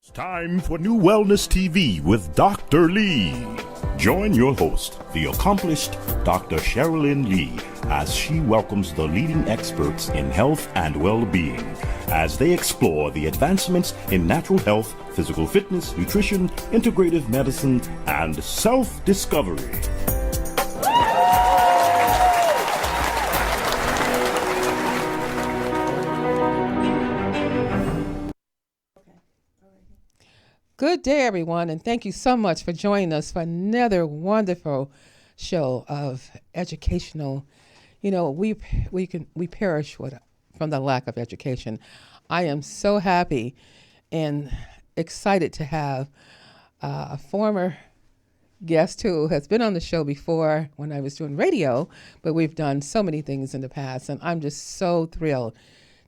It's time for NuWellness TV with Dr. Lee. Join your host, the accomplished Dr. Cherilyn Lee, as she welcomes the leading experts in health and well-being as they explore the advancements in natural health, physical fitness, nutrition, integrative medicine, and self-discovery. Good day, everyone, and thank you so much for joining us for another wonderful show of educational. You know, we perish from the lack of education. I am so happy and excited to have a former guest who has been on the show before when I was doing radio, but we've done so many things in the past, and I'm just so thrilled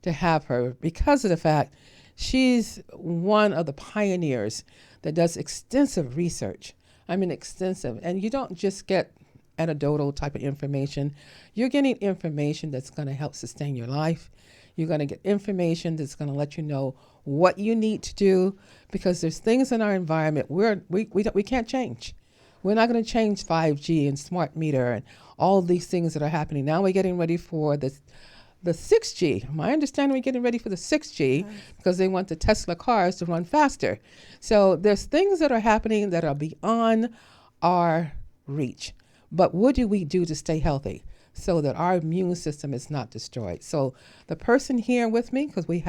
to have her because of the fact she's one of the pioneers that does extensive research. I mean, extensive. And you don't just get anecdotal type of information. You're getting information that's going to help sustain your life. You're going to get information that's going to let you know what you need to do, because there's things in our environment we can't change. We're not going to change 5G and smart meter and all these things that are happening. Now we're getting ready for the 6G. My understanding, we're getting ready for the 6G because they want the Tesla cars to run faster. So there's things that are happening that are beyond our reach. But what do we do to stay healthy so that our immune system is not destroyed? So the person here with me, because we're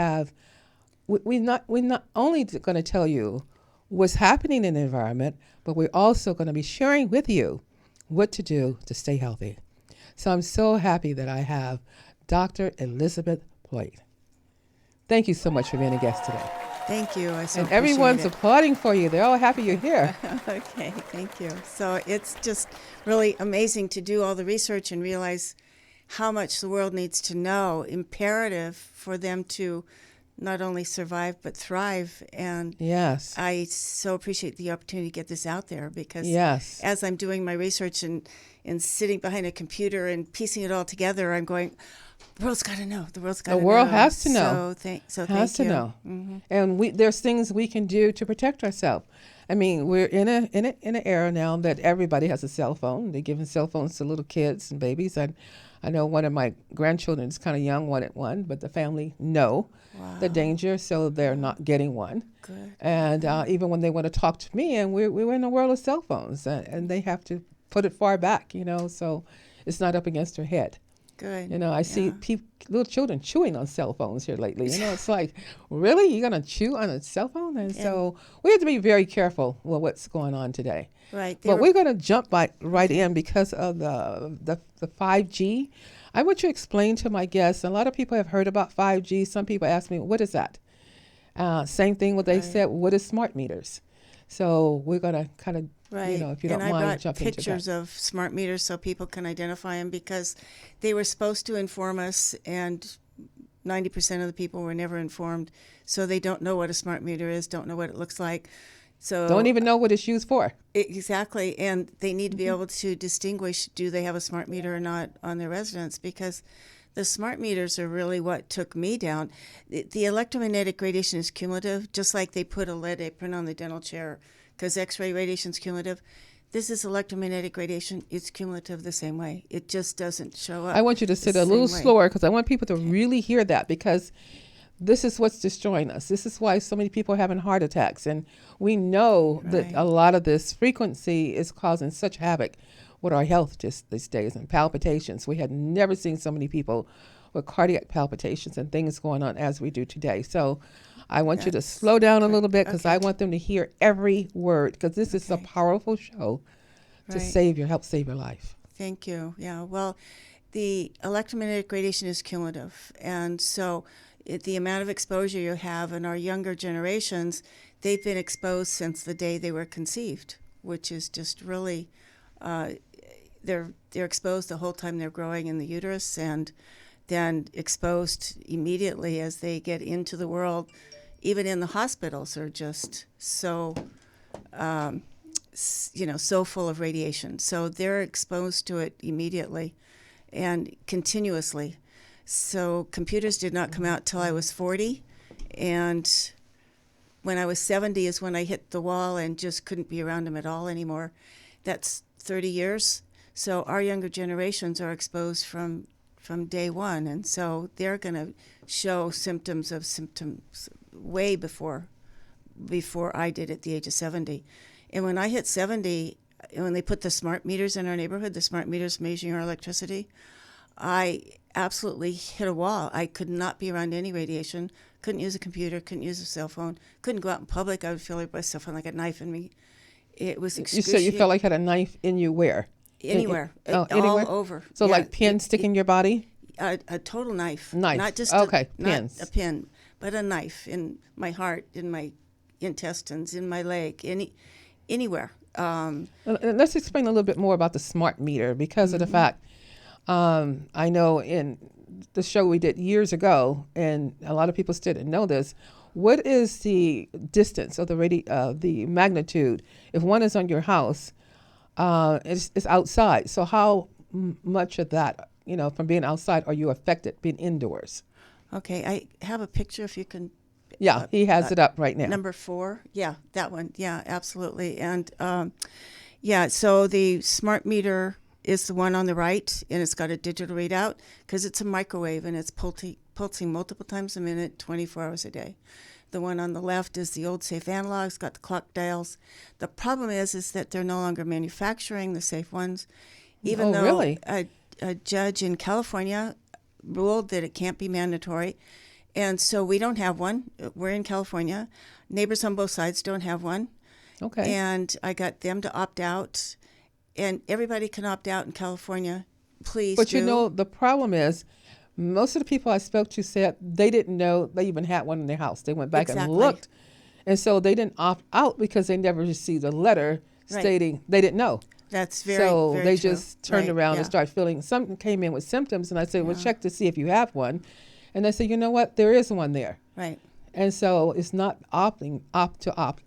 not only going to tell you what's happening in the environment, but we're also going to be sharing with you what to do to stay healthy. So I'm so happy that I have Dr. Elizabeth Plourde. Thank you so much for being a guest today. Thank you. I so and everyone's applauding for you. They're all happy you're here. Okay, thank you. So it's just really amazing to do all the research and realize how much the world needs to know, imperative for them to not only survive but thrive. And yes, I so appreciate the opportunity to get this out there, because yes, as I'm doing my research and sitting behind a computer and piecing it all together, I'm going, the world's got to know. The world's got to know. The world has to know. So has thank to you. know. Mm-hmm. And there's things we can do to protect ourselves. I mean, we're in an era now that everybody has a cell phone. They're giving cell phones to little kids and babies. And I know one of my grandchildren is kind of young, wanted one, but the family know the danger, so they're not getting one. Good. And even when they want to talk to me, and we're in a world of cell phones, and they have to put it far back, so it's not up against their head. Good. I see little children chewing on cell phones here lately. It's like, really? You're going to chew on a cell phone? And so we have to be very careful with what's going on today. Right. But we're going to jump right in because of the 5G. I want you to explain to my guests, a lot of people have heard about 5G. Some people ask me, what is that? Same thing what they said, what is smart meters? So we're going to kind of, if you don't mind, jump into that. And I brought pictures of smart meters so people can identify them, because they were supposed to inform us, and 90% of the people were never informed. So they don't know what a smart meter is, don't know what it looks like. So don't even know what it's used for. Exactly. And they need to be able to distinguish, do they have a smart meter or not on their residence, because the smart meters are really what took me down. The electromagnetic radiation is cumulative, just like they put a lead apron on the dental chair because X-ray radiation is cumulative. This is electromagnetic radiation. It's cumulative the same way. It just doesn't show up. I want you to sit a little slower, because I want people to really hear that, because this is what's destroying us. This is why so many people are having heart attacks. And we know that a lot of this frequency is causing such havoc with our health just these days, and palpitations. We had never seen so many people with cardiac palpitations and things going on as we do today. So I want you to slow down a little bit, because I want them to hear every word, because this is a powerful show to help save your life. Thank you. Yeah, well, the electromagnetic radiation is cumulative. And so the amount of exposure you have in our younger generations, they've been exposed since the day they were conceived, which is just really, they're exposed the whole time they're growing in the uterus, and then exposed immediately as they get into the world. Even in the hospitals are just so, so full of radiation. So they're exposed to it immediately and continuously. So computers did not come out till I was 40. And when I was 70 is when I hit the wall and just couldn't be around them at all anymore. That's 30 years. So our younger generations are exposed from day one, and so they're going to show symptoms way before I did at the age of 70. And when I hit 70, when they put the smart meters in our neighborhood, the smart meters measuring our electricity, I absolutely hit a wall. I could not be around any radiation, couldn't use a computer, couldn't use a cell phone, couldn't go out in public. I would feel like myself like a knife in me. It was excruciating. You said you felt like you had a knife in you where? Anywhere. Anywhere? All over. So Yeah, like pins sticking your body? A total knife. Knife. Not just pins. not a pin, but a knife in my heart, in my intestines, in my leg, anywhere. Let's explain a little bit more about the smart meter because of the fact I know in the show we did years ago, and a lot of people still didn't know this. What is the distance of the magnitude if one is on your house? It's outside. So how much of that, from being outside, are you affected being indoors? Okay, I have a picture if you can. Yeah, he has it up right now. Number 4. Yeah, that one. Yeah, absolutely. And so the smart meter is the one on the right, and it's got a digital readout because it's a microwave and it's pulsing multiple times a minute, 24 hours a day. The one on the left is the old safe analog. It's got the clock dials. The problem is that they're no longer manufacturing the safe ones, even though really? A judge in California ruled that it can't be mandatory. And so we don't have one. We're in California. Neighbors on both sides don't have one. Okay. And I got them to opt out. And everybody can opt out in California. Please But do. the problem is most of the people I spoke to said they didn't know they even had one in their house. They went back and Exactly. looked. And so they didn't opt out because they never received a letter Right. stating they didn't know. That's very, So very they true. just turned Right, around yeah. and started feeling, something came in with symptoms. And I said, well, Yeah. check to see if you have one. And they said, you know what? There is one there. Right. And so it's not opt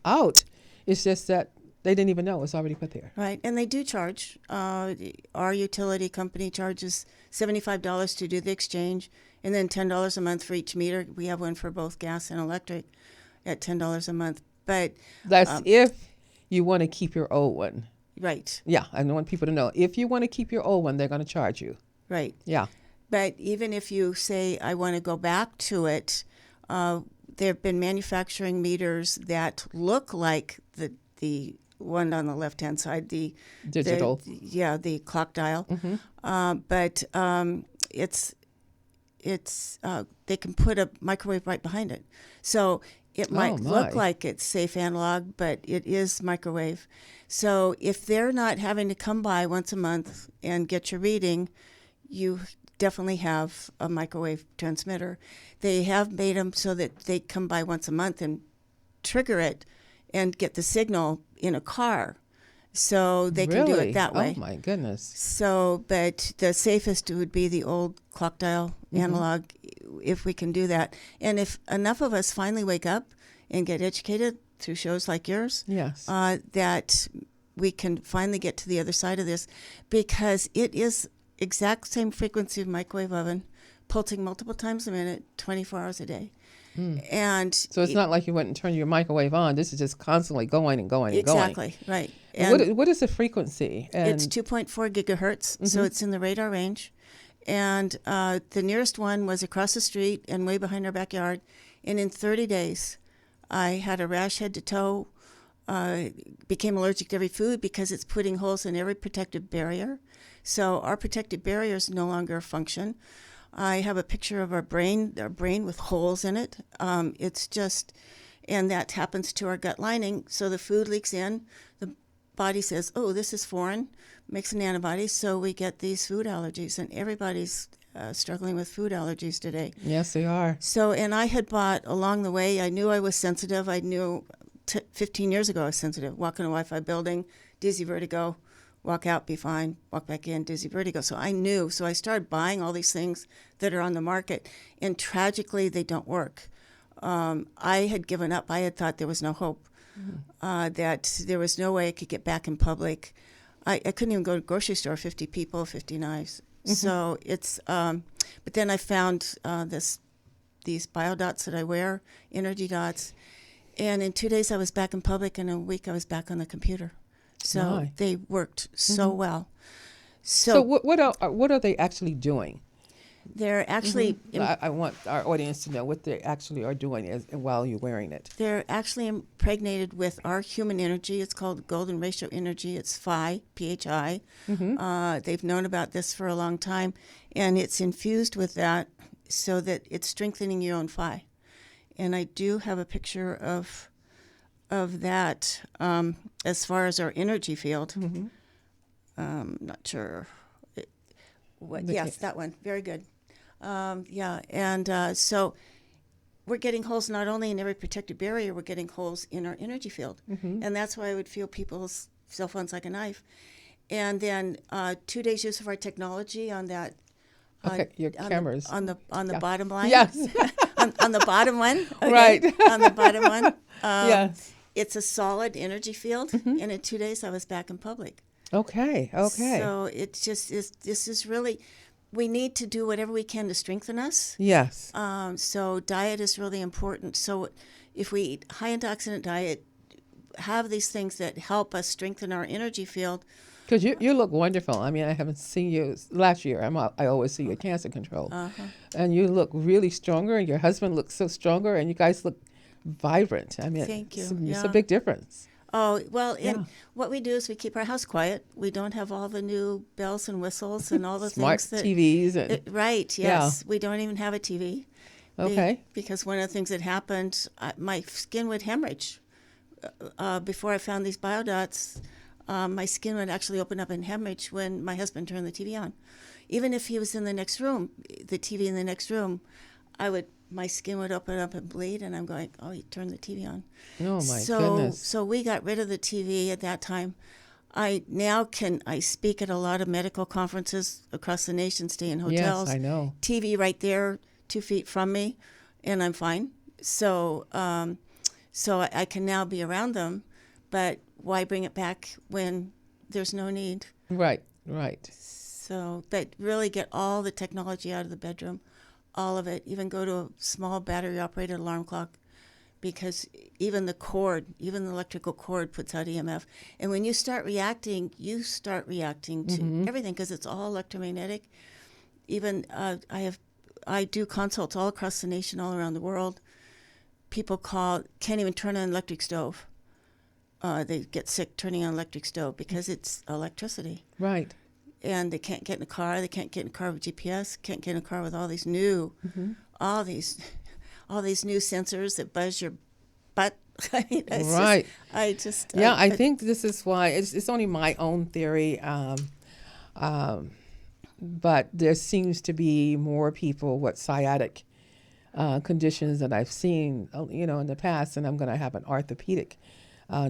out. It's just that they didn't even know it's already put there. Right, and they do charge. Our utility company charges $75 to do the exchange, and then $10 a month for each meter. We have one for both gas and electric at $10 a month. But That's if you want to keep your old one. right, Yeah, I want people to know. If you want to keep your old one, they're going to charge you. right. Yeah. But even if you say, I want to go back to it, there have been manufacturing meters that look like the one on the left-hand side, the Digital. the clock dial. But it's they can put a microwave right behind it. So it might look like it's safe analog, but it is microwave. So if they're not having to come by once a month and get your reading, you definitely have a microwave transmitter. They have made them so that they come by once a month and trigger it and get the signal in a car. So they can do it that way. Oh, my goodness. So, but the safest would be the old clock dial analog, if we can do that. And if enough of us finally wake up and get educated through shows like yours, Yes. that we can finally get to the other side of this, because it is exact same frequency of microwave oven, pulsing multiple times a minute, 24 hours a day. And So it's not like you went and turned your microwave on. This is just constantly going and going and going. exactly, right. And What is the frequency? And it's 2.4 gigahertz, so it's in the radar range. And the nearest one was across the street and way behind our backyard. And in 30 days, I had a rash head to toe, became allergic to every food because it's putting holes in every protective barrier. So our protective barriers no longer function. I have a picture of our brain with holes in it. It's just, and that happens to our gut lining. So the food leaks in. The body says, oh, this is foreign, makes an antibody. So we get these food allergies, and everybody's struggling with food allergies today. yes, they are. So, and I had bought along the way, I knew I was sensitive. I knew 15 yeyears ago I was sensitive. Walk in a Wi-Fi building, dizzy, vertigo. Walk out, be fine. Walk back in, dizzy, vertigo. So I knew. So I started buying all these things that are on the market, and tragically, they don't work. I had given up. I had thought there was no hope, that there was no way I could get back in public. I couldn't even go to the grocery store, 50 people, 50 knives. So it's, but then I found these BioDots that I wear, energyDOTs, And in 2 days, I was back in public, and in a week, I was back on the computer. So My. they worked so well. So what are they actually doing? They're actually I want our audience to know what they actually are doing while you're wearing it. they're actually impregnated with our human energy. It's called golden ratio energy. It's phi, PHI. They've known about this for a long time, and it's infused with that so that it's strengthening your own phi. And I do have a picture of that as far as our energy field. Not sure. Yes, that one. Very good. So we're getting holes not only in every protective barrier, we're getting holes in our energy field. And that's why I would feel people's cell phones like a knife. And then 2 days use of our technology on that. Your cameras. On the bottom line. Yes. on the bottom one. Okay? Right. On the bottom one. Yes. It's a solid energy field. And in 2 days, I was back in public. Okay. So it just is. This is really, we need to do whatever we can to strengthen us. Yes. So diet is really important. So if we eat high antioxidant diet, have these things that help us strengthen our energy field. Because you look wonderful. I mean, I haven't seen you last year. I always see you at cancer control, and you look really stronger. And your husband looks so stronger, and you guys look vibrant. I mean, Thank you. It's a big difference. Oh, well, and what we do is we keep our house quiet. We don't have all the new bells and whistles and all the Smart things that TVs. And, right, yes. We don't even have a TV. Okay. Because one of the things that happened, my skin would hemorrhage. Before I found these biodots, my skin would actually open up and hemorrhage when my husband turned the TV on. Even if he was in the next room, the TV in the next room, my skin would open up and bleed, and I'm going, oh, he turned the TV on. Oh, my goodness. So we got rid of the TV at that time. I speak at a lot of medical conferences across the nation, stay in hotels. Yes, I know. TV right there, 2 feet from me, and I'm fine. So I can now be around them, but why bring it back when there's no need? Right. So, but really get all the technology out of the bedroom, all of it. Even go to a small battery-operated alarm clock, because even the electrical cord puts out EMF. And when you start reacting to everything, because it's all electromagnetic. Even I do consults all across the nation, all around the world. People can't even turn on an electric stove. They get sick turning on an electric stove because it's electricity. Right. And they can't get in a car. They can't get in a car with GPS. Can't get in a car with all these new, all these new sensors that buzz your butt. I mean, right. I think this is why it's only my own theory. But there seems to be more people with sciatic conditions that I've seen, in the past, and I'm going to have an orthopedic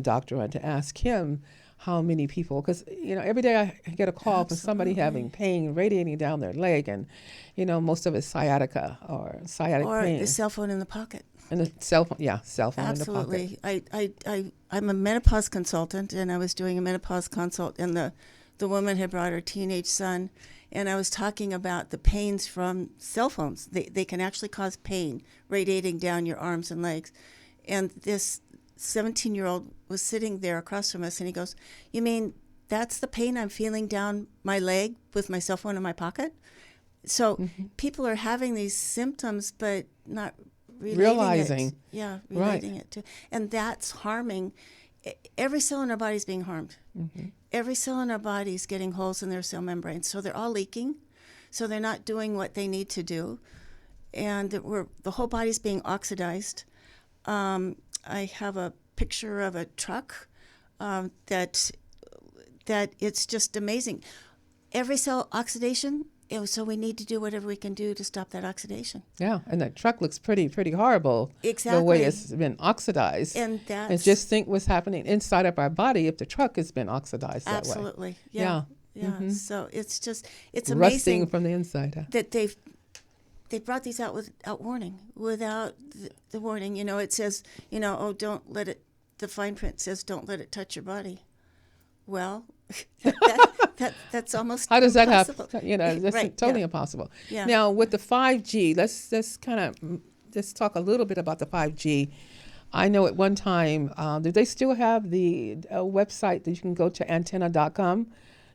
doctor on to ask him how many people, because, every day I get a call from somebody having pain radiating down their leg, and, most of it's sciatica or sciatic pain. Or the cell phone in the pocket. And the cell phone in the pocket. Absolutely. I'm a menopause consultant, and I was doing a menopause consult, and the woman had brought her teenage son, and I was talking about the pains from cell phones. They can actually cause pain radiating down your arms and legs. And this 17-year-old was sitting there across from us, and he goes, "You mean that's the pain I'm feeling down my leg with my cell phone in my pocket?" So people are having these symptoms, but not realizing it to, and that's harming. Every cell in our body is being harmed. Every cell in our body is getting holes in their cell membranes, so they're all leaking. So they're not doing what they need to do, and the whole body's being oxidized. I have a picture of a truck that it's just amazing. Every cell oxidation. So we need to do whatever we can do to stop that oxidation. Yeah, and that truck looks pretty horrible. Exactly. The way it's been oxidized. And just think what's happening inside of our body if the truck has been oxidized that way. Absolutely. Yeah. So it's amazing. Rusting from the inside. That they brought these out without warning, without the warning. It says, don't let it, the fine print says, don't let it touch your body. Well, that's almost how does impossible. that happen? That's right, totally impossible. Yeah. Now with the 5G, let's talk a little bit about the 5G. I know at one time, do they still have the website that you can go to antenna.com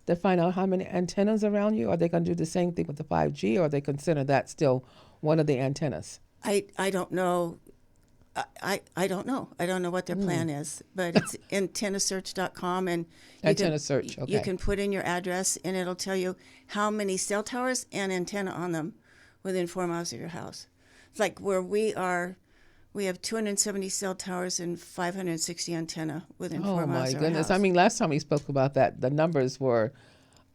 to find out how many antennas around you? Are they going to do the same thing with the 5G, or they consider that still one of the antennas? I don't know. I don't know. I don't know what their plan is, but it's antennasearch.com, and Antenna search, okay. you can put in your address, and it'll tell you how many cell towers and antenna on them within 4 miles of your house. It's like where we are. We have 270 cell towers and 560 antenna within 4 miles of our house. Oh my goodness! I mean, last time we spoke about that, the numbers were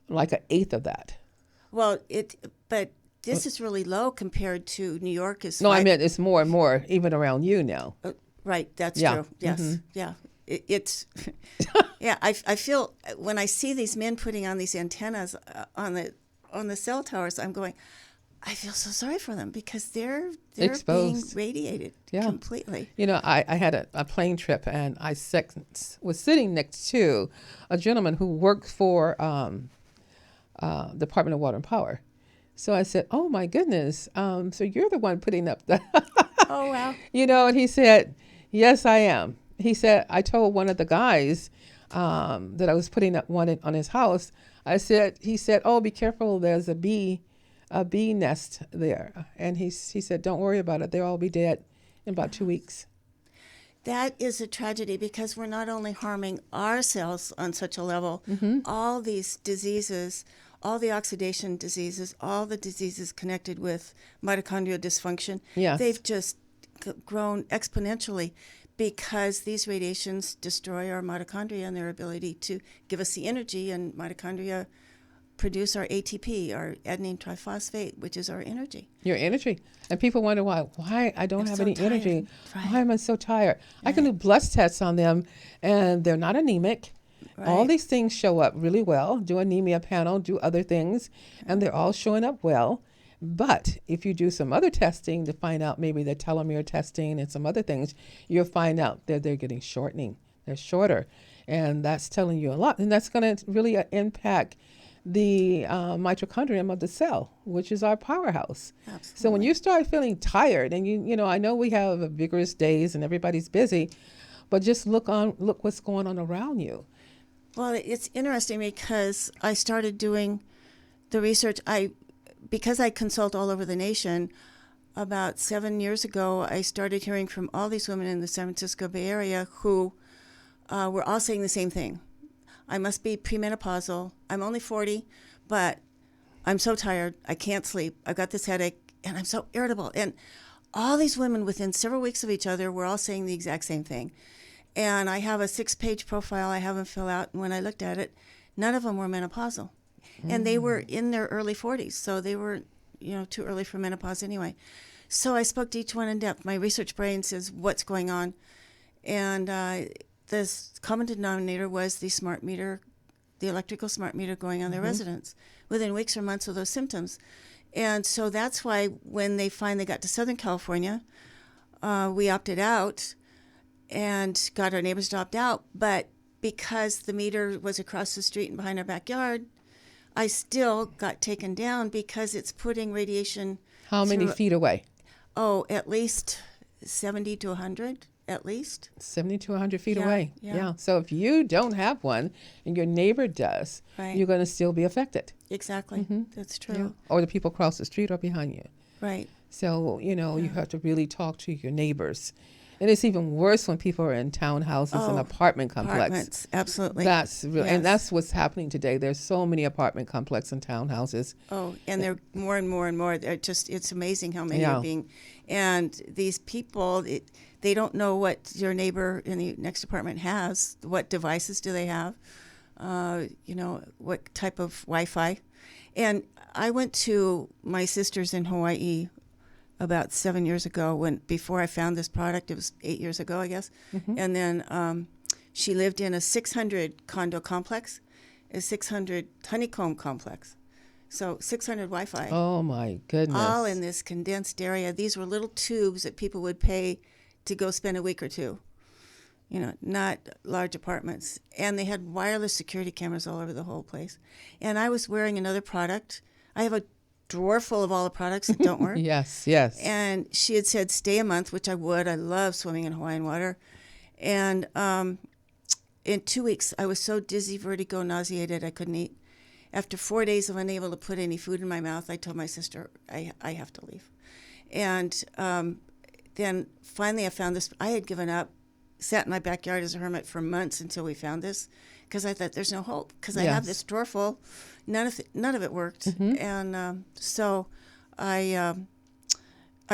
like an eighth of that. Well, but this is really low compared to New York. No, I meant it's more and more even around you now. Right, that's Yeah. true. Yes, yeah. It's yeah. I feel when I see these men putting on these antennas on the cell towers, I'm going, I feel so sorry for them because they're Exposed. being radiated completely. You know, I had a plane trip, and I was sitting next to a gentleman who worked for Department of Water and Power. So I said, "Oh my goodness! So you're the one putting up the?" Oh wow! You know, and he said, "Yes, I am." He said, "I told one of the guys that I was putting up one on his house. I said, he said, oh, be careful. There's a bee nest there." And he said, "Don't worry about it. They'll all be dead in about 2 weeks." That is a tragedy because we're not only harming ourselves on such a level, all these diseases, all the oxidation diseases, all the diseases connected with mitochondrial dysfunction, Yes. they've just grown exponentially because these radiations destroy our mitochondria and their ability to give us the energy, and mitochondria produce our ATP, our adenine triphosphate, which is our energy. Your energy. And people wonder why I don't have so any tired. energy. Right. Why am I so tired? I can do blood tests on them, and they're not anemic. All Right. these things show up really well. Do anemia panel, do other things, and they're all showing up well. But if you do some other testing to find out, maybe the telomere testing and some other things, you'll find out that they're getting shortening. They're shorter. And that's telling you a lot. And that's going to really impact the mitochondrium of the cell, which is our powerhouse. Absolutely. So when you start feeling tired, and you know, I know we have vigorous days and everybody's busy, but just look what's going on around you. Well, it's interesting because I started doing the research. Because I consult all over the nation, about 7 years ago, I started hearing from all these women in the San Francisco Bay Area who were all saying the same thing. I must be premenopausal. I'm only 40, but I'm so tired. I can't sleep. I've got this headache, and I'm so irritable. And all these women within several weeks of each other were all saying the exact same thing. And I have a 6-page profile I have them fill out, and when I looked at it, none of them were menopausal. And they were in their early 40s, so they were, too early for menopause anyway. So I spoke to each one in depth. My research brain says, what's going on? And the common denominator was the smart meter, the electrical smart meter going on their residence within weeks or months of those symptoms. And so that's why when they finally got to Southern California, we opted out and got our neighbors to opt out. But because the meter was across the street and behind our backyard, I still got taken down because it's putting radiation. How many feet away? Oh, at least 70 to 100, at least. 70 to 100 feet Yeah, away. yeah. So if you don't have one and your neighbor does, Right. you're going to still be affected. Exactly. That's true. Yeah. Or the people across the street or behind you. Right. So, you have to really talk to your neighbors. And it's even worse when people are in townhouses and apartment complex. Apartments, absolutely. That's real, Yes. and that's what's happening today. There's so many apartment complexes and townhouses. Oh, and they're more and more and more. It's amazing how many Yeah. are being. And these people, they don't know what your neighbor in the next apartment has. What devices do they have? What type of Wi-Fi? And I went to my sister's in Hawaii about 7 years ago before I found this product. It was 8 years ago, I guess. And then she lived in a 600 condo complex, a 600 honeycomb complex. So 600 Wi-Fi. Oh my goodness. All in this condensed area. These were little tubes that people would pay to go spend a week or two. Not large apartments. And they had wireless security cameras all over the whole place. And I was wearing another product. I have a drawer full of all the products that don't work. Yes, yes. And she had said stay a month, which I would. I love swimming in Hawaiian water. And in 2 weeks, I was so dizzy, vertigo, nauseated, I couldn't eat. After 4 days of unable to put any food in my mouth, I told my sister, I have to leave. And then finally I found this. I had given up, sat in my backyard as a hermit for months until we found this, because I thought there's no hope, because I have this drawer full. None of it worked. And so I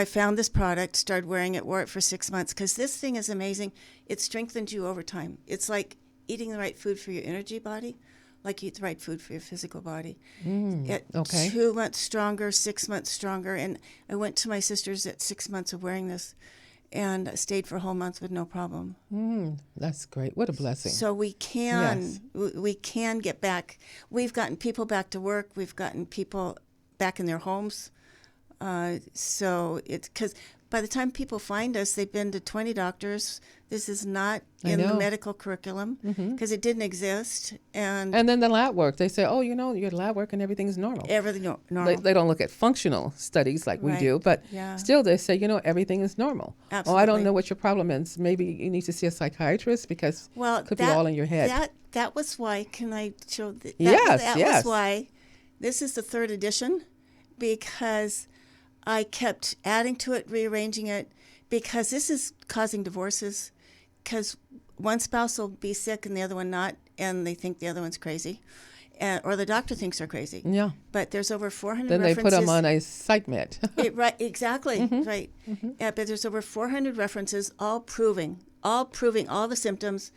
found this product, started wearing it, wore it for 6 months, because this thing is amazing. It strengthens you over time. It's like eating the right food for your energy body, like you eat the right food for your physical body. Okay. 2 months stronger, 6 months stronger. And I went to my sister's at 6 months of wearing this and stayed for a whole month with no problem. That's great. What a blessing. So we can get back. We've gotten people back to work. We've gotten people back in their homes. So it's because by the time people find us, they've been to 20 doctors. This is not in the medical curriculum because it didn't exist. And then the lab work. They say, oh, your lab work and everything is normal. Everything normal. They don't look at functional studies like we do, but still they say, everything is normal. Absolutely. Oh, I don't know what your problem is. Maybe you need to see a psychiatrist because it could be all in your head. That was why, can I show that? Yes, that yes. was why this is the 3rd edition, because I kept adding to it, rearranging it, because this is causing divorces, because one spouse will be sick and the other one not, and they think the other one's crazy, or the doctor thinks they're crazy. Yeah. But there's over 400 then references. They put them on a psych med. Right, exactly, right. Yeah, but there's over 400 references, all proving all the symptoms.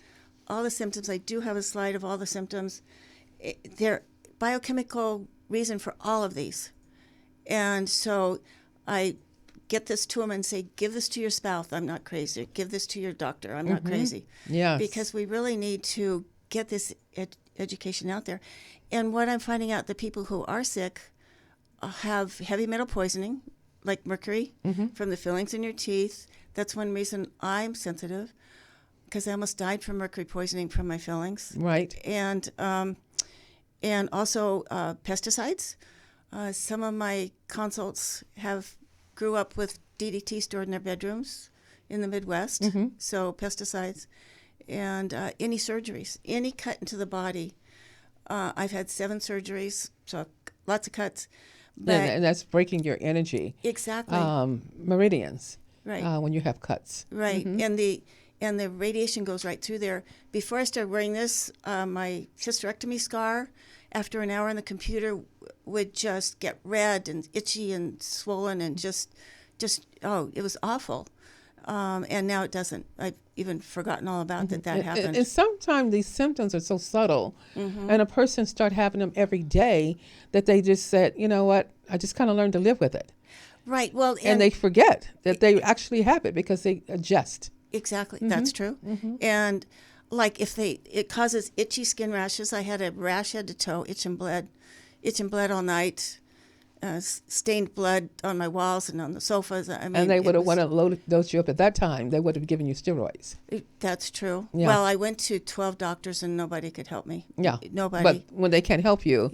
I do have a slide of all the symptoms. They're biochemical reason for all of these. And so I get this to them and say, give this to your spouse. I'm not crazy. Give this to your doctor. I'm not crazy. Yes. Because we really need to get this education out there. And what I'm finding out, the people who are sick have heavy metal poisoning, like mercury, from the fillings in your teeth. That's one reason I'm sensitive, because I almost died from mercury poisoning from my fillings. Right. And also pesticides. Some of my consults grew up with DDT stored in their bedrooms in the Midwest. So pesticides and any surgeries, any cut into the body. I've had 7 surgeries, so lots of cuts. But and that's breaking your energy. Exactly. Meridians. Right. When you have cuts. Right. And the radiation goes right through there. Before I started wearing this, my hysterectomy scar, after an hour on the computer, would just get red and itchy and swollen and just it was awful. And now it doesn't. I've even forgotten all about that happened. And sometimes these symptoms are so subtle, and a person start having them every day that they just said, you know what, I just kind of learned to live with it. Right. Well, and they forget that they actually have it because they adjust. Exactly. That's true. And like it causes itchy skin rashes. I had a rash head to toe, itch and bled all night, stained blood on my walls and on the sofas. I mean, and they would have wanted to load dose you up at that time. They would have given you steroids. That's true. Yeah. Well, I went to 12 doctors and nobody could help me. Yeah. Nobody. But when they can't help you,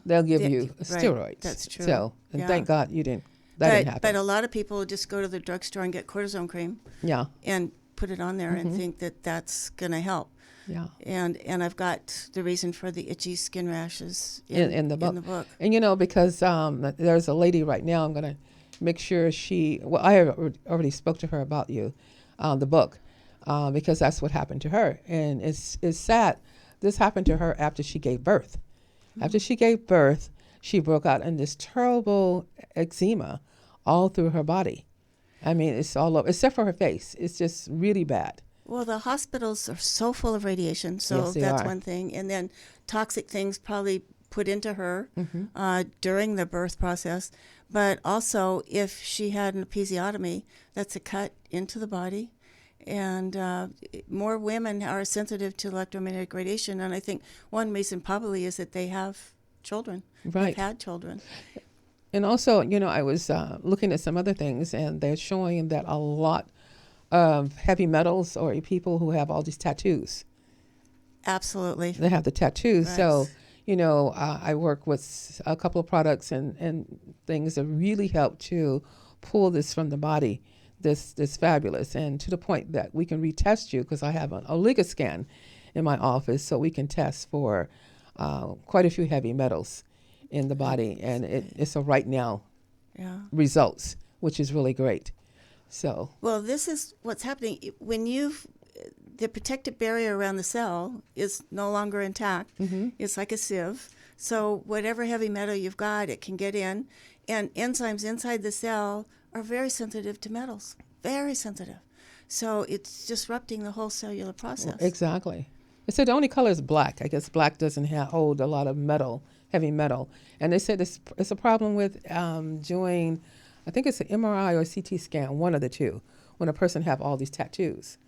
they'll give you steroids. Right. That's true. So, and thank God you didn't. That didn't happen. But a lot of people just go to the drugstore and get cortisone cream. Yeah. And put it on there and think that that's going to help. Yeah. And I've got the reason for the itchy skin rashes in the book. And because there's a lady right now, I'm going to make sure I already spoke to her about you, the book, because that's what happened to her. And it's sad. This happened to her after she gave birth. After she gave birth, she broke out in this terrible eczema all through her body. I mean, it's all over, except for her face. It's just really bad. Well, the hospitals are so full of radiation, so yes, that's are. one thing. And then toxic things probably put into her during the birth process. But also, if she had an episiotomy, that's a cut into the body. And more women are sensitive to electromagnetic radiation. And I think one reason probably is that they have children. Right. They've had children. And also, I was looking at some other things, and they're showing that a lot of heavy metals or people who have all these tattoos. Absolutely. They have the tattoos. Right. So, I work with a couple of products and things that really help to pull this from the body, this fabulous, and to the point that we can retest you, because I have an Oliga scan in my office, so we can test for quite a few heavy metals in the body, and it's a right now results, which is really great. So, well, this is what's happening when the protective barrier around the cell is no longer intact. Mm-hmm. It's like a sieve. So whatever heavy metal you've got, it can get in. And enzymes inside the cell are very sensitive to metals, very sensitive. So it's disrupting the whole cellular process. Exactly. They said the only color is black. I guess black doesn't hold a lot of metal, heavy metal. And they said it's a problem with doing, I think it's an MRI or a CT scan, one of the two, when a person have all these tattoos.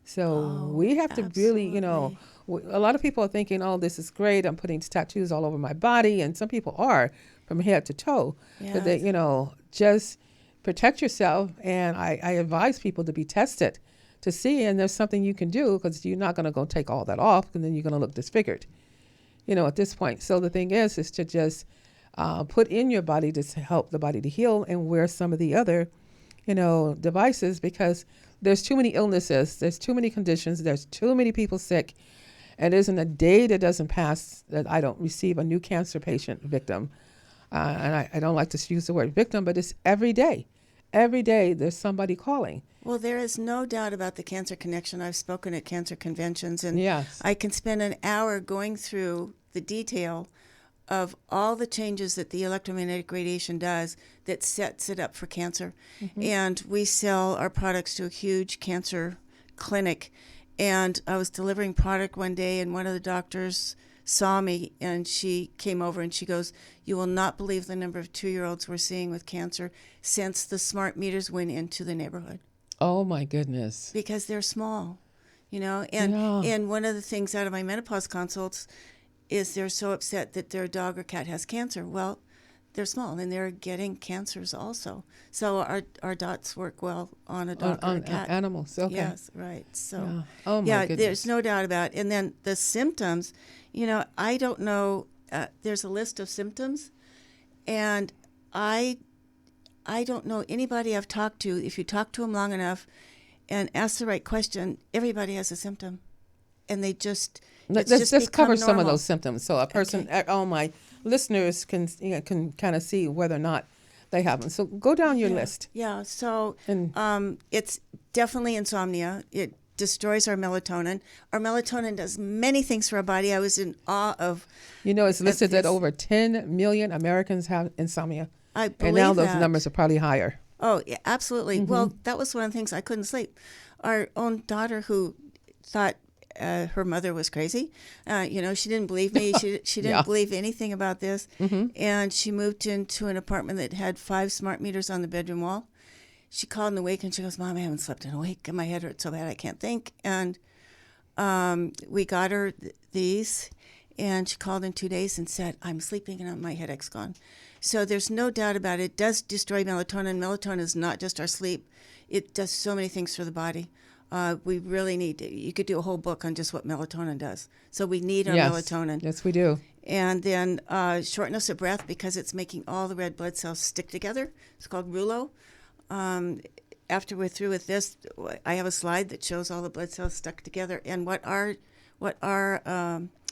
So we have to really, a lot of people are thinking, oh, this is great. I'm putting tattoos all over my body. And some people are from head to toe. Yes. But they, just protect yourself. And I advise people to be tested to see. And there's something you can do, because you're not going to go take all that off, and then you're going to look disfigured, at this point. So the thing is to just put in your body to help the body to heal, and wear some of the other, devices, because there's too many illnesses, there's too many conditions, there's too many people sick, and there isn't a day that doesn't pass that I don't receive a new cancer patient victim. And I don't like to use the word victim, but it's every day. Every day there's somebody calling. Well, there is no doubt about the Cancer Connection. I've spoken at cancer conventions, and yes. I can spend an hour going through the detail of all the changes that the electromagnetic radiation does that sets it up for cancer. Mm-hmm. And we sell our products to a huge cancer clinic. And I was delivering product one day, and one of the doctors saw me, and she came over and she goes, "You will not believe the number of 2-year-olds we're seeing with cancer since the smart meters went into the neighborhood." Oh, my goodness. Because they're small, And one of the things out of my menopause consults is they're so upset that their dog or cat has cancer. Well, they're small, and they're getting cancers also. So our dots work well on a dog or a cat. Animals, okay. Yes, right. So, yeah. Oh my goodness. There's no doubt about it. And then the symptoms, I don't know. There's a list of symptoms, and I don't know anybody I've talked to. If you talk to them long enough and ask the right question, everybody has a symptom, and they just... Let's cover some of those symptoms, so a person, all my listeners can kind of see whether or not they have them. So go down your list. Yeah. So it's definitely insomnia. It destroys our melatonin. Our melatonin does many things for our body. I was in awe of. It's listed that over 10 million Americans have insomnia. I believe and now those numbers are probably higher. Oh, yeah, absolutely. Mm-hmm. Well, that was one of the things I couldn't sleep. Our own daughter, who thought her mother was crazy. She didn't believe me. She didn't believe anything about this. Mm-hmm. And she moved into an apartment that had 5 smart meters on the bedroom wall. She called in the week, and she goes, "Mom, I haven't slept in a week, and my head hurts so bad I can't think." And we got her these, and she called in 2 days and said, "I'm sleeping and my headache's gone." So there's no doubt about it. It does destroy melatonin. Melatonin is not just our sleep. It does so many things for the body. We really need to, you could do a whole book on just what melatonin does. So we need our melatonin. Yes, we do. And then shortness of breath, because it's making all the red blood cells stick together. It's called rouleau. After we're through with this, I have a slide that shows all the blood cells stuck together. And what our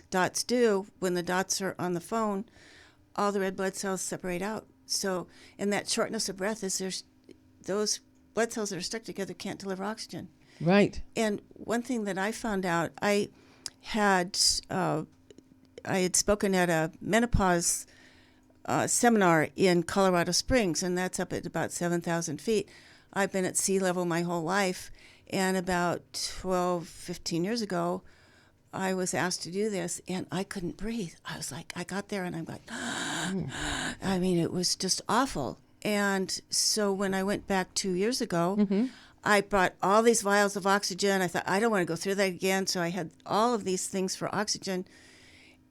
dots do, when the dots are on the phone, all the red blood cells separate out. So, and that shortness of breath is those blood cells that are stuck together can't deliver oxygen. Right. And one thing that I found out, I had spoken at a menopause seminar in Colorado Springs, and that's up at about 7,000 feet. I've been at sea level my whole life, and about 12, 15 years ago, I was asked to do this, and I couldn't breathe. I was like, I got there, and I'm like, I mean, it was just awful. And so when I went back 2 years ago, mm-hmm. I brought all these vials of oxygen. I thought, I don't want to go through that again. So I had all of these things for oxygen.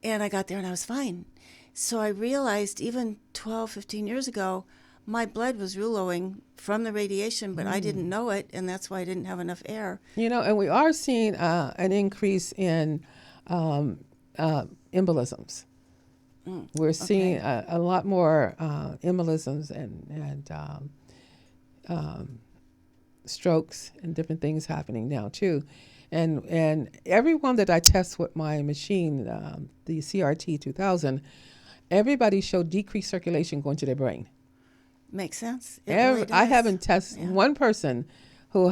And I got there and I was fine. So I realized even 12, 15 years ago, my blood was rouleauing from the radiation, but I didn't know it. And that's why I didn't have enough air. And we are seeing an increase in embolisms. We're seeing a lot more embolisms and strokes and different things happening now too. And everyone that I test with my machine, the CRT 2000, everybody showed decreased circulation going to their brain. Makes sense. It really I does. haven't tested one person who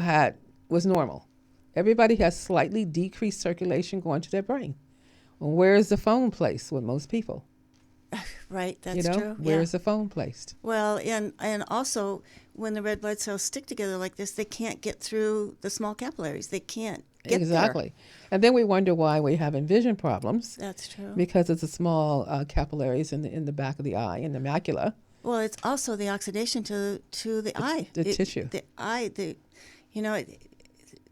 was normal. Everybody has slightly decreased circulation going to their brain. Well, where is the phone placed with most people? Right, that's true. Where is the phone placed? Well, and also when the red blood cells stick together like this, they can't get through the small capillaries. They can't get Exactly. And then we wonder why we're having vision problems. That's true. Because it's the small capillaries in the back of the eye, in the macula. Well, it's also the oxidation to the eye. The tissue. The eye,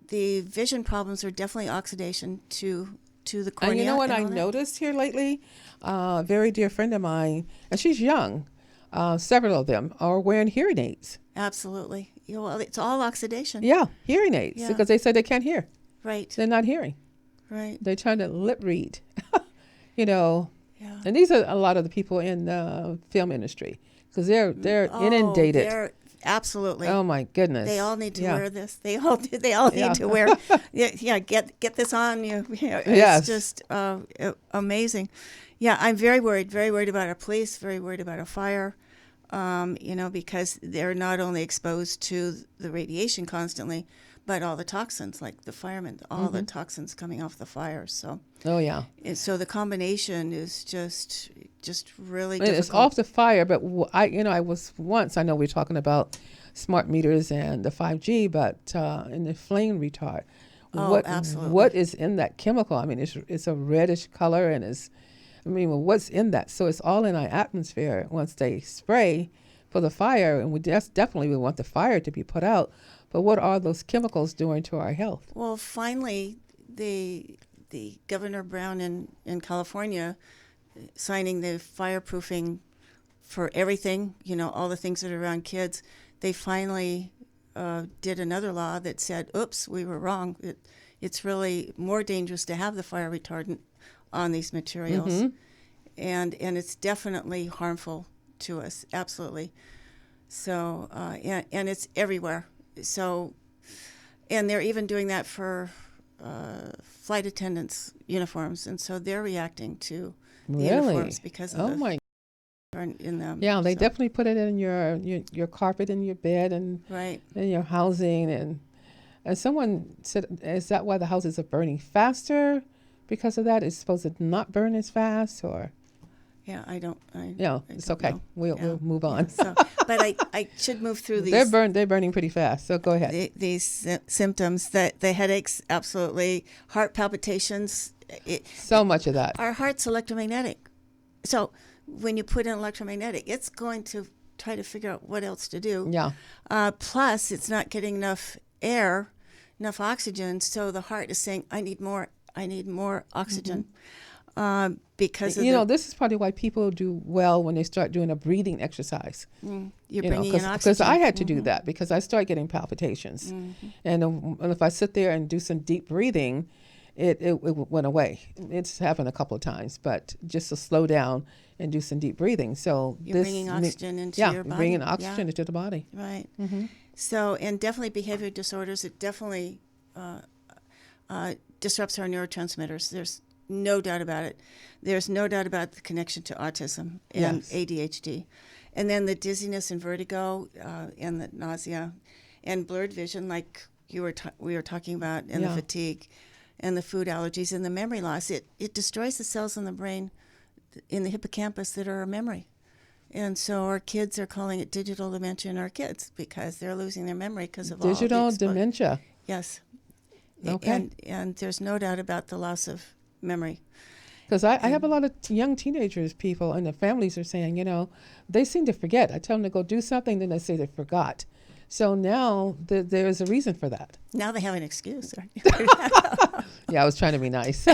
the vision problems are definitely oxidation to the cornea. And you know what I all that. noticed here lately? A very dear friend of mine, and she's young, several of them are wearing hearing aids. Absolutely. Well, it's all oxidation. Yeah, hearing aids, Yeah. because they said they can't hear. Right. They're not hearing. Right. They're trying to lip read, Yeah. And these are a lot of the people in the film industry, because they're inundated. Absolutely. Oh my goodness. They all need to wear this. They all need to wear. Get this on. It's just amazing. Yeah, I'm very worried about our police. Very worried about our fire. Because they're not only exposed to the radiation constantly, but all the toxins, like the firemen, all the toxins coming off the fire. So. Oh yeah. And so the combination is just really I mean, difficult. it's off the fire, but I was once, I know we're talking about smart meters and the 5G, but in the flame retard, absolutely. what is in that chemical? I mean, it's a reddish color, and what's in that? So it's all in our atmosphere once they spray for the fire, and we definitely want the fire to be put out. But what are those chemicals doing to our health? Well, finally, the Governor Brown in California signing the fireproofing for everything, all the things that are around kids, they finally did another law that said, oops, we were wrong. It's really more dangerous to have the fire retardant on these materials. And it's definitely harmful to us, absolutely. So, and it's everywhere. So, and they're even doing that for flight attendants' uniforms, and so they're reacting to the uniforms because of in them. Yeah, they definitely put it in your carpet in your bed and right in your housing, and someone said, is that why the houses are burning faster? Because of that, it's supposed to not burn as fast, or? Yeah, I don't it's okay. know. We'll move on. So, but I should move through these. They're burning pretty fast. So go ahead. These symptoms, the headaches, absolutely, heart palpitations. So much of that. Our heart's electromagnetic. So when you put in electromagnetic, it's going to try to figure out what else to do. Yeah. Plus, it's not getting enough air, enough oxygen. So the heart is saying, I need more oxygen. Because this is probably why people do well when they start doing a breathing exercise. You're bringing in oxygen. Because I had to do that because I started getting palpitations. And if I sit there and do some deep breathing, it went away. It's happened a couple of times, but just to slow down and do some deep breathing. So you're bringing oxygen into your body. Bringing oxygen into the body. Right. So, and definitely behavior disorders, it definitely disrupts our neurotransmitters. There's no doubt about it. There's no doubt about the connection to autism and ADHD. And then the dizziness and vertigo and the nausea and blurred vision, like we were talking about, and the fatigue and the food allergies and the memory loss. It destroys the cells in the brain, in the hippocampus, that are our memory. And so our kids are calling it digital dementia in our kids because they're losing their memory because of digital dementia. Yes. Okay. And there's no doubt about the loss of memory. Because I have a lot of young teenagers, people, and their families are saying, they seem to forget. I tell them to go do something, then they say they forgot. So now there's a reason for that. Now they have an excuse. Yeah, I was trying to be nice.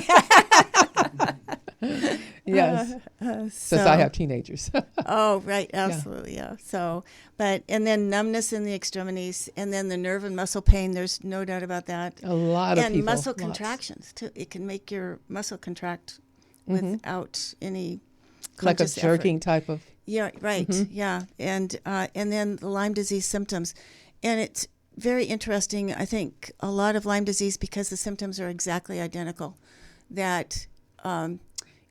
Yes. Since I have teenagers. Oh, right. Absolutely. Yeah. So, and then numbness in the extremities, and then the nerve and muscle pain. There's no doubt about that. A lot of people. And muscle contractions too. It can make your muscle contract without any like a conscious jerking effort. type of. Yeah, right. Yeah, and then the Lyme disease symptoms, and it's very interesting. I think a lot of Lyme disease, because the symptoms are exactly identical, that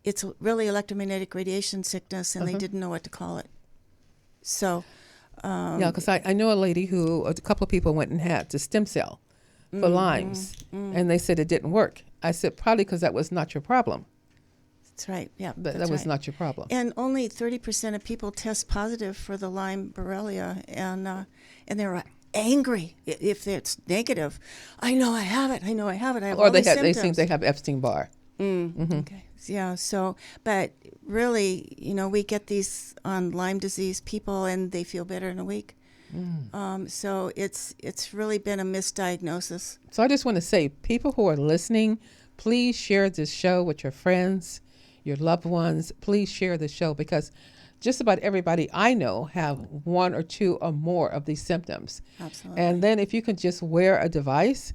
it's really electromagnetic radiation sickness, and they didn't know what to call it. So Yeah, because I know a lady who, a couple of people went and had the stem cell for Lyme's, and they said it didn't work. I said, probably because that was not your problem. that's right. Yeah, That that's was right. not your problem. And only 30% of people test positive for the Lyme Borrelia, and they're angry if it's negative. I know I have it. I know I have it. I have Or all they these have, they symptoms. think they have Epstein-Barr. Okay. Yeah. So, but really, we get these on Lyme disease people, and they feel better in a week. So it's really been a misdiagnosis. So I just want to say, people who are listening, please share this show with your friends, your loved ones. Please share the show, because just about everybody I know have one or two or more of these symptoms. Absolutely. And then if you can just wear a device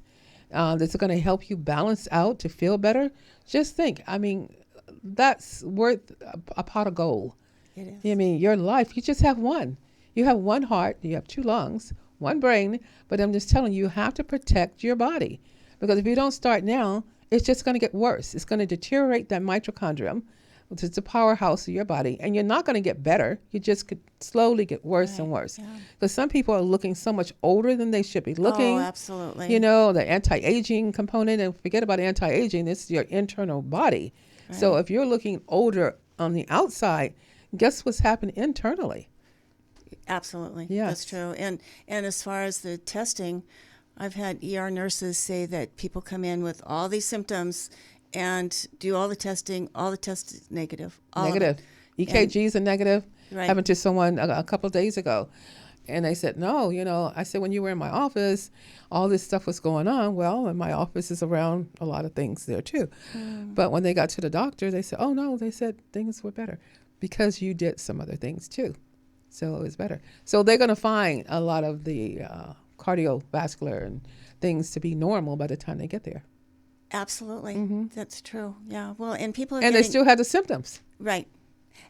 that's going to help you balance out to feel better, just think, I mean, that's worth a pot of gold. It is. I mean, your life, you just have one. You have one heart, you have two lungs, one brain, but I'm just telling you, you have to protect your body. Because if you don't start now, it's just going to get worse. It's going to deteriorate that mitochondrium, which is the powerhouse of your body, and you're not going to get better. You just could slowly get worse and worse. Because some people are looking so much older than they should be looking. Oh, absolutely. The anti-aging component, and forget about anti-aging, it's your internal body. Right. So if you're looking older on the outside, guess what's happened internally? Absolutely. Yes. That's true. And as far as the testing, I've had ER nurses say that people come in with all these symptoms and do all the testing. All the tests is negative. Negative. EKGs are negative. Right. Happened to someone a couple of days ago. And they said, no, I said, when you were in my office, all this stuff was going on. Well, and my office is around a lot of things there too. But when they got to the doctor, they said, oh no, they said things were better because you did some other things too. So it was better. So they're going to find a lot of the cardiovascular and things to be normal by the time they get there. Absolutely. That's true. Yeah. Well, and people are and they still have the symptoms. Right.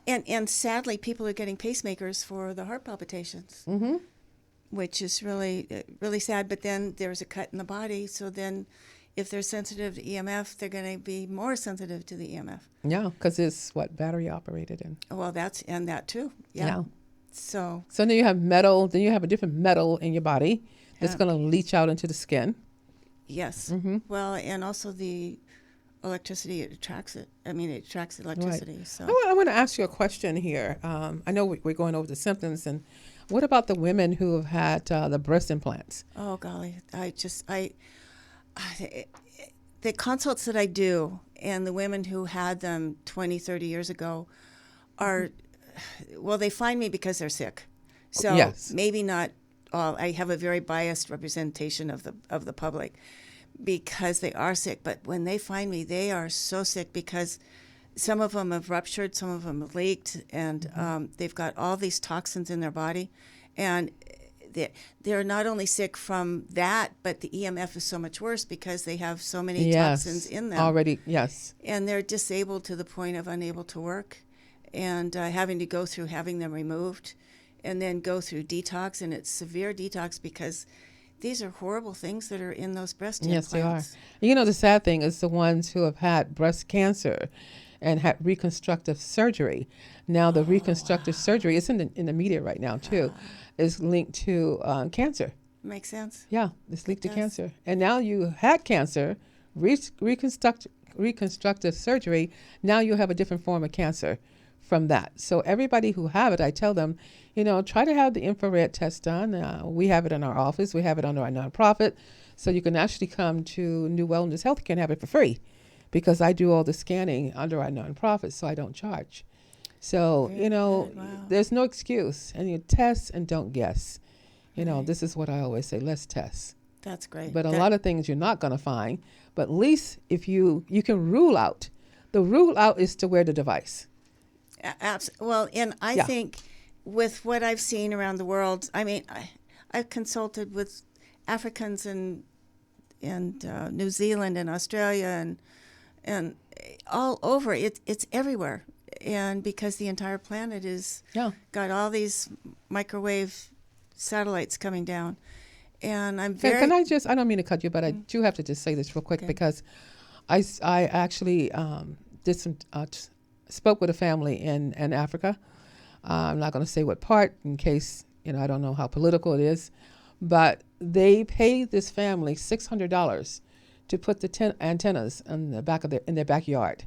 And sadly, people are getting pacemakers for the heart palpitations, which is really, really sad. But then there's a cut in the body. So then if they're sensitive to EMF, they're going to be more sensitive to the EMF. Yeah, because it's battery operated in. Well, and that too. Yeah. So then you have metal. Then you have a different metal in your body that's going to leach out into the skin. Yes. Well, and also the electricity, it attracts it. I mean, it attracts electricity. Right. So I want to ask you a question here. I know we're going over the symptoms, and what about the women who have had the breast implants? Oh golly, the consults that I do and the women who had them 20, 30 years ago are, well, they find me because they're sick. So maybe not all. I have a very biased representation of the public because they are sick. But when they find me, they are so sick because some of them have ruptured, some of them have leaked, and they've got all these toxins in their body. And they're not only sick from that, but the EMF is so much worse because they have so many toxins in them. Already. And they're disabled to the point of unable to work and having to go through having them removed and then go through detox. And it's severe detox because these are horrible things that are in those breast implants. Yes, they are. The sad thing is the ones who have had breast cancer and had reconstructive surgery. Now, the reconstructive surgery is in the media right now, too, is linked to cancer. Makes sense. Yeah, it's linked to cancer. And now you had cancer, reconstructive surgery, now you have a different form of cancer from that. So everybody who have it, I tell them, try to have the infrared test done. We have it in our office. We have it under our nonprofit. So you can actually come to NuWellness Healthcare and have it for free because I do all the scanning under our nonprofit, so I don't charge. So, there's no excuse. And you test and don't guess. This is what I always say, let's test. That's great. But a lot of things you're not going to find. But at least if you can rule out. The rule out is to wear the device. Absolutely. Well, and I think with what I've seen around the world, I mean, I've consulted with Africans and New Zealand and Australia and all over. It's everywhere. and because the entire planet is Yeah. got all these microwave satellites coming down, and I'm Can, very can I just, I don't mean to cut you, but I do have to just say this real quick Okay. because I actually did some, spoke with a family in Africa. I'm not going to say what part in case, I don't know how political it is, but they paid this family $600 to put the antennas in the back of in their backyard.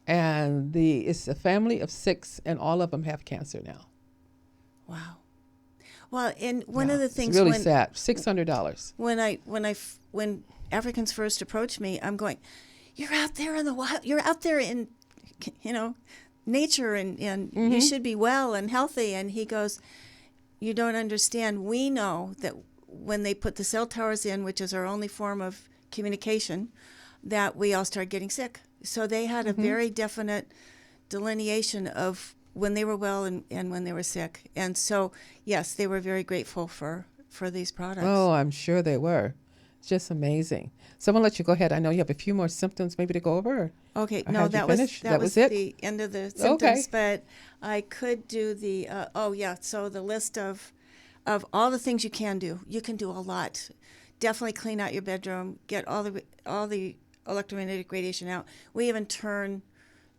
And it's a family of 6 and all of them have cancer now. wow. Well, and one Yeah, of the things it's really when sad. $600. when Africans first approach me, I'm going, you're out there in the wild, you're out there in, nature, and you should be well and healthy. And he goes, you don't understand. We know that when they put the cell towers in, which is our only form of communication, that we all start getting sick. So they had a very definite delineation of when they were well and when they were sick. And so, yes, they were very grateful for these products. Oh, I'm sure they were. It's just amazing. So I'm going to let you go ahead. I know you have a few more symptoms maybe to go over. Okay, Or no, had you that was finished? that was it? the end of the symptoms. Okay. But I could do the so the list of all the things you can do. You can do a lot. Definitely clean out your bedroom. Get all the electromagnetic radiation out. We even turn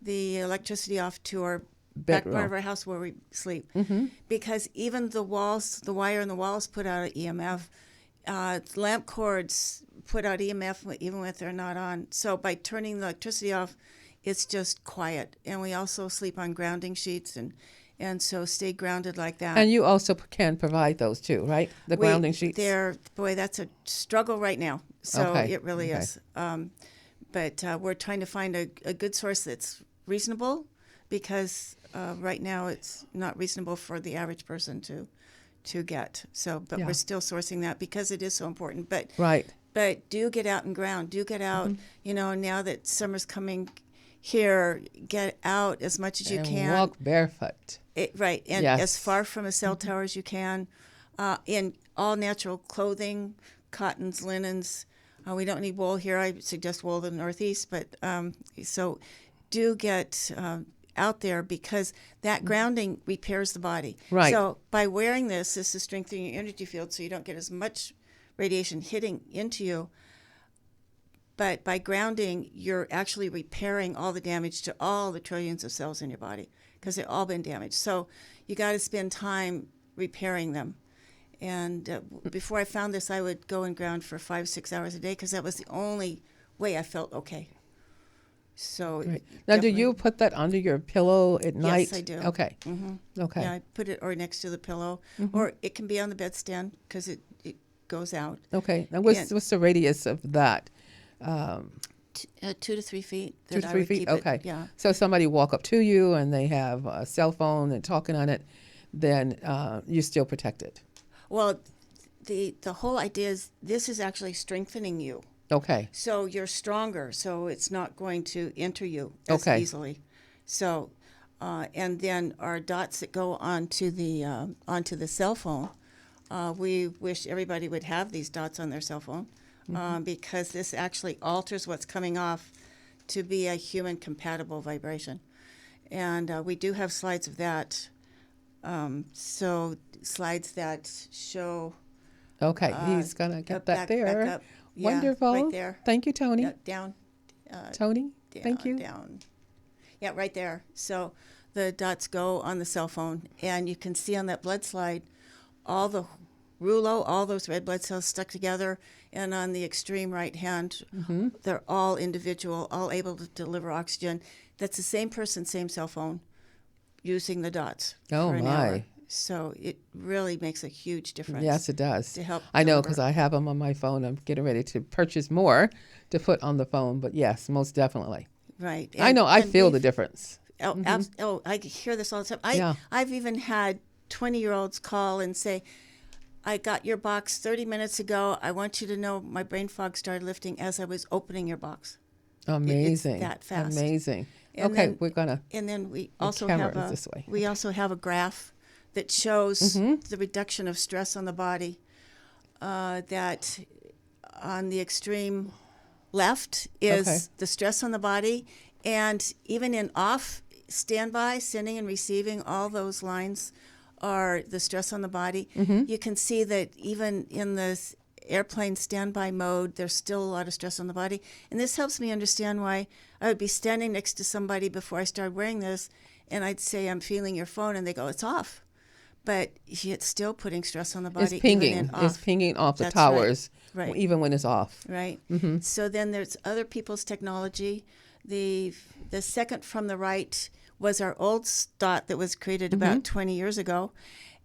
the electricity off to our back part of our house where we sleep, because even the walls, the wire in the walls, put out an EMF. Lamp cords put out EMF even if they're not on. So by turning the electricity off, it's just quiet. And we also sleep on grounding sheets and so stay grounded like that. And you also can provide those too, right? The grounding sheets? That's a struggle right now. So Okay, it really okay. is. But we're trying to find a good source that's reasonable, because right now it's not reasonable for the average person to get. So, but Yeah. we're still sourcing that because it is so important. But Right. But do get out and ground. Do get out. Now that summer's coming here, get out as much as you And can. walk barefoot. Right, and Yes. as far from a cell tower as you can, in all natural clothing, cottons, linens. We don't need wool here. I suggest wool in the Northeast, but so do get out there, because that grounding repairs the body. Right. So by wearing this is strengthening your energy field, so you don't get as much radiation hitting into you. But by grounding, you're actually repairing all the damage to all the trillions of cells in your body, because they've all been damaged. So you got to spend time repairing them. And before I found this, I would go and ground for 5-6 hours a day, because that was the only way I felt okay. So Right. Now, do definitely- you put that under your pillow at night? Yes, I do. Okay. Mm-hmm. Okay. Yeah, I put it or next to the pillow, or it can be on the bedstand, because it goes out. Okay. Now, what's the radius of that? 2 to 3 feet. 2 to that I 3 would feet? keep it. Okay. Yeah. So if somebody walk up to you and they have a cell phone and talking on it, then you're still protected. Well, the whole idea is this is actually strengthening you. Okay. So you're stronger, so it's not going to enter you as Okay. easily. So, and then our dots that go onto the cell phone, we wish everybody would have these dots on their cell phone, because this actually alters what's coming off to be a human-compatible vibration. And we do have slides of that. So slides that show. Okay. He's going to get that back there. up. Yeah, Wonderful. right there. Thank you, Tony. Down. Tony, thank you. Down. Yeah, right there. So the dots go on the cell phone, and you can see on that blood slide all the rouleau, all those red blood cells stuck together, and on the extreme right hand, they're all individual, all able to deliver oxygen. That's the same person, same cell phone, using the dots Oh, for an my. hour. So it really makes a huge difference. Yes, it does. To help I know, deliver. because I have them on my phone. I'm getting ready to purchase more to put on the phone. But yes, most definitely. Right. I know. I and feel we've- the difference. I hear this all the time. Yeah. I've even had 20-year-olds call and say, I got your box 30 minutes ago. I want you to know my brain fog started lifting as I was opening your box. Amazing. that fast. Amazing. And okay, then- we're gonna. And then we The also camera have is this way. we also have a graph that shows Mm-hmm. the reduction of stress on the body. That on the extreme left is Okay. the stress on the body, and even in off standby, sending and receiving, all those lines are the stress on the body. You can see that even in the airplane standby mode, there's still a lot of stress on the body. And this helps me understand why I would be standing next to somebody before I started wearing this, and I'd say, I'm feeling your phone, and they go, it's off. But it's still putting stress on the body. It's pinging. Even in off. It's pinging off the That's towers, right. even when it's off. Right. So then there's other people's technology. The second from the right was our old dot that was created about 20 years ago.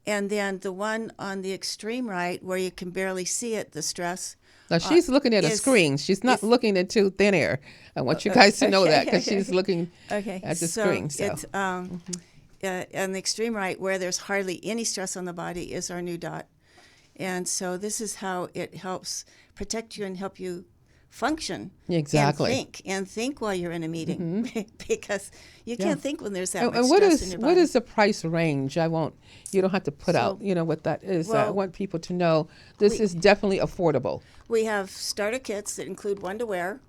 And then the one on the extreme right, where you can barely see it, the stress. Now, she's looking at a screen. She's not looking into thin air. I want you guys to know that, because she's looking at the screen. So it's on the extreme right, where there's hardly any stress on the body, is our new dot. And so this is how it helps protect you and help you function. Exactly. And think while you're in a meeting, because you can't think when there's that much and stress in your body. what is the price range? You don't have to put out, what that is. I want people to know this is definitely affordable. We have starter kits that include one to wear.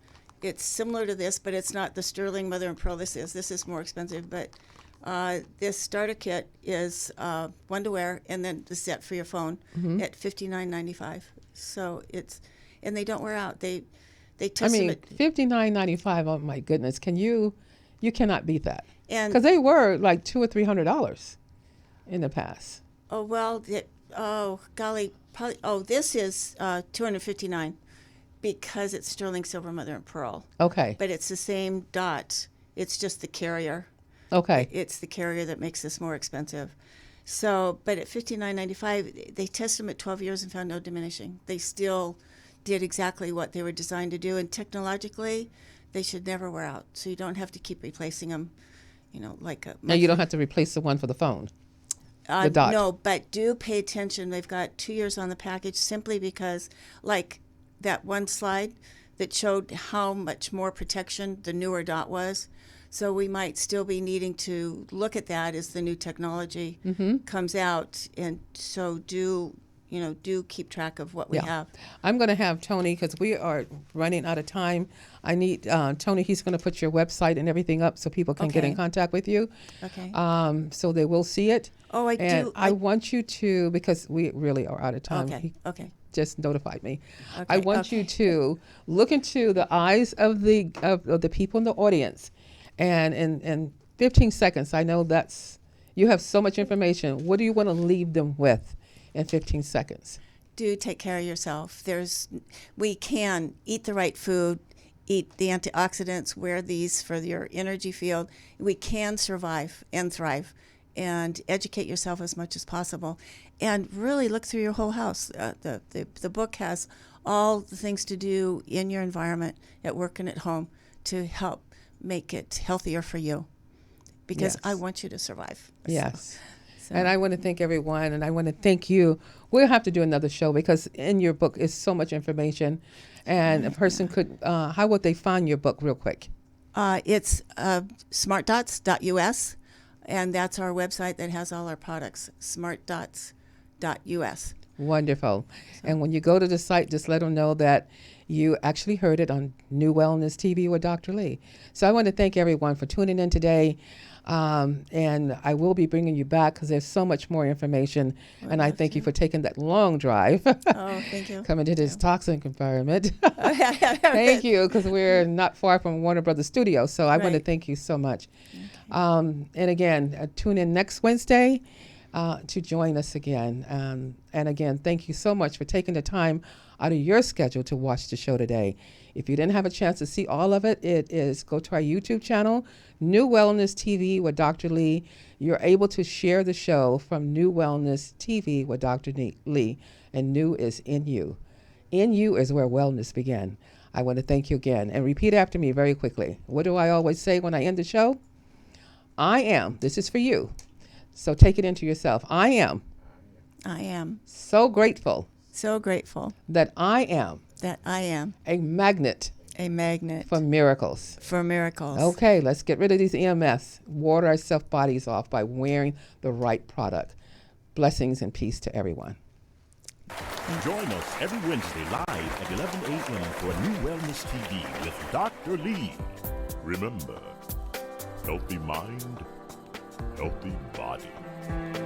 It's similar to this, but it's not the sterling mother and pearl this is. This is more expensive, but this starter kit is one to wear, and then the set for your phone at $59.95. So and they don't wear out. They test them at $59.95. Oh my goodness! You cannot beat that. And because they were like $200 or $300 in the past. Oh well, golly, probably. Oh, this is $259 because it's sterling silver mother and pearl. Okay. But it's the same dot. It's just the carrier. Okay. It's the carrier that makes this more expensive. So, but at $59.95, they tested them at 12 years and found no diminishing. They still did exactly what they were designed to do, and technologically, they should never wear out. So you don't have to keep replacing them, like a. Now you don't have to replace the one for the phone. The dot. No, but do pay attention. They've got 2 years on the package, simply because, like that one slide that showed how much more protection the newer dot was. So we might still be needing to look at that as the new technology comes out, and so do keep track of what we have. I'm going to have Tony, because we are running out of time. I need Tony. He's going to put your website and everything up so people can get in contact with you. Okay. So they will see it. Oh, I do. I want you to, because we really are out of time. Okay. Okay. Just notified me. Okay. I want you to look into the eyes of the people in the audience. And in 15 seconds, I know you have so much information. What do you want to leave them with in 15 seconds? Do take care of yourself. We can eat the right food, eat the antioxidants, wear these for your energy field. We can survive and thrive, and educate yourself as much as possible. And really look through your whole house. The book has all the things to do in your environment, at work and at home, to help make it healthier for you, because I want you to survive. Yes. So. And I want to thank everyone, and I want to thank you. We'll have to do another show, because in your book is so much information, and a person could, how would they find your book real quick? It's smartDOTs.us, and that's our website that has all our products, smartDOTs.us. Wonderful. And when you go to the site, just let them know that you actually heard it on NuWellness TV with Dr. Lee. So I want to thank everyone for tuning in today. And I will be bringing you back, because there's so much more information. And I thank you for taking that long drive. Oh, thank you. Coming to this toxic environment. Thank you, because we're not far from Warner Brothers Studio. So I want to thank you so much. Okay. And again, tune in next Wednesday to join us again. And again, thank you so much for taking the time out of your schedule to watch the show today. If you didn't have a chance to see all of it, go to our YouTube channel, NuWellness TV with Dr. Lee. You're able to share the show from NuWellness TV with Dr. Lee, and New is in you. In you is where wellness began. I want to thank you again, and repeat after me very quickly. What do I always say when I end the show? I am. This is for you. So take it into yourself. I am so grateful that I am a magnet for miracles. Okay, let's get rid of these EMFs. Ward our self bodies off by wearing the right product. Blessings and peace to everyone. Join us every Wednesday live at 11 a.m. for NuWellness TV with Dr. Lee. Remember, healthy mind, healthy body.